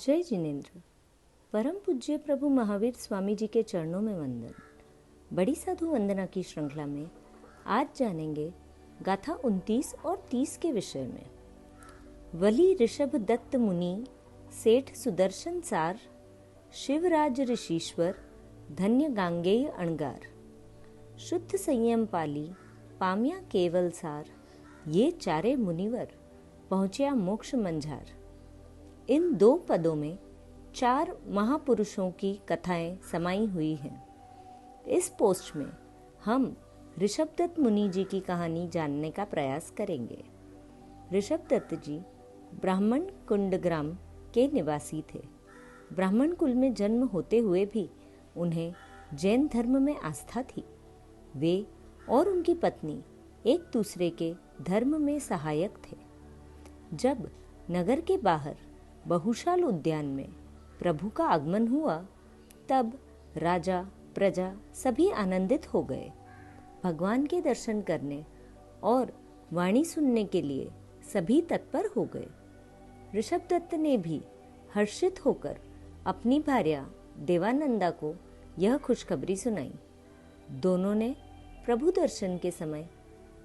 जय जिनेन्द्र। परम पूज्य प्रभु महावीर स्वामी जी के चरणों में वंदन। बड़ी साधु वंदना की श्रृंखला में आज जानेंगे गाथा 29 और 30 के विषय में। वली ऋषभ दत्त मुनि सेठ सुदर्शन सार, शिवराज ऋषीश्वर धन्य गांगेय अणगार। शुद्ध संयम पाली पाम्या केवल सार, ये चारे मुनिवर पहुंचा मोक्ष मंझार। इन दो पदों में 4 महापुरुषों की कथाएं समाई हुई हैं। इस पोस्ट में हम ऋषभदत्त मुनि जी की कहानी जानने का प्रयास करेंगे। ऋषभदत्त जी ब्राह्मण कुंड ग्राम के निवासी थे। ब्राह्मण कुल में जन्म होते हुए भी उन्हें जैन धर्म में आस्था थी। वे और उनकी पत्नी एक दूसरे के धर्म में सहायक थे। जब नगर के बाहर बहुशाल उद्यान में प्रभु का आगमन हुआ, तब राजा प्रजा सभी आनंदित हो गए। भगवान के दर्शन करने और वाणी सुनने के लिए सभी तत्पर हो गए। ऋषभदत्त ने भी हर्षित होकर अपनी भार्या देवानंदा को यह खुशखबरी सुनाई। दोनों ने प्रभु दर्शन के समय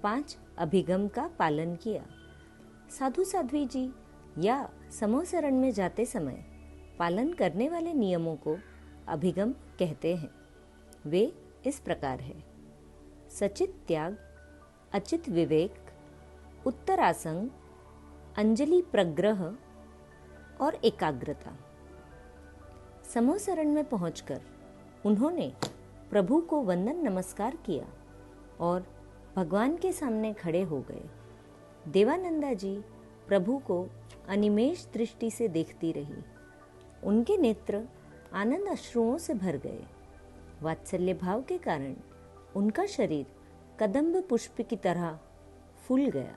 5 अभिगम का पालन किया। साधु साध्वी जी या समूह शरण में जाते समय पालन करने वाले नियमों को अभिगम कहते हैं। वे इस प्रकार है: सचित त्याग, अचित विवेक, उत्तरासंग, अंजलि प्रग्रह और एकाग्रता। समूह शरण में पहुंचकर उन्होंने प्रभु को वंदन नमस्कार किया और भगवान के सामने खड़े हो गए। देवानंदा जी प्रभु को अनिमेष दृष्टि से देखती रही। उनके नेत्र आनंद अश्रुओं से भर गए। वात्सल्य भाव के कारण उनका शरीर कदम्ब पुष्प की तरह फूल गया।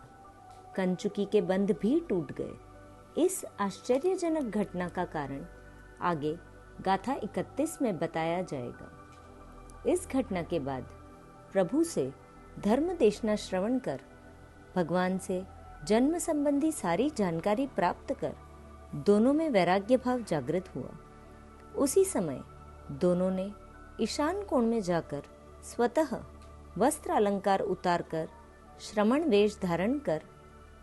कंचुकी के बंध भी टूट गए। इस आश्चर्यजनक घटना का कारण आगे गाथा 31 में बताया जाएगा। इस घटना के बाद प्रभु से धर्म देशना श्रवण कर भगवान से जन्म संबंधी सारी जानकारी प्राप्त कर दोनों में वैराग्य भाव जागृत हुआ। उसी समय दोनों ने ईशान कोण में जाकर स्वतः वस्त्र अलंकार उतारकर श्रमण वेश धारण कर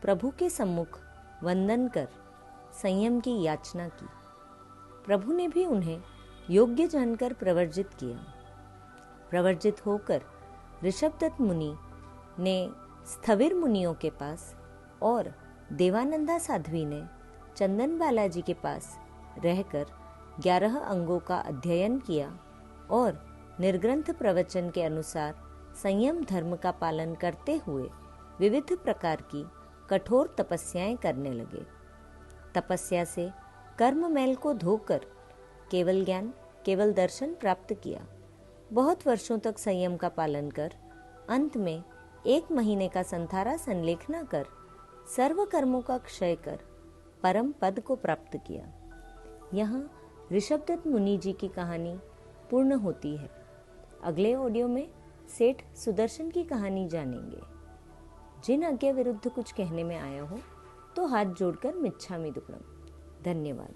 प्रभु के सम्मुख वंदन कर संयम की याचना की। प्रभु ने भी उन्हें योग्य जानकर प्रवर्जित किया। प्रवर्जित होकर ऋषभदत्त मुनि ने स्थविर मुनियों के पास और देवानंदा साध्वी ने चंदन बालाजी के पास रहकर 11 अंगों का अध्ययन किया और निर्ग्रंथ प्रवचन के अनुसार संयम धर्म का पालन करते हुए विविध प्रकार की कठोर तपस्याएं करने लगे। तपस्या से कर्म मैल को धोकर केवल ज्ञान, केवल दर्शन प्राप्त किया। बहुत वर्षों तक संयम का पालन कर अंत में 1 महीने का संथारा संलेखना कर सर्व कर्मों का क्षय कर परम पद को प्राप्त किया। यहाँ ऋषभदत्त मुनि जी की कहानी पूर्ण होती है। अगले ऑडियो में सेठ सुदर्शन की कहानी जानेंगे। जिन आज्ञा विरुद्ध कुछ कहने में आया हो तो हाथ जोड़कर मिच्छामि दुक्कडम। धन्यवाद।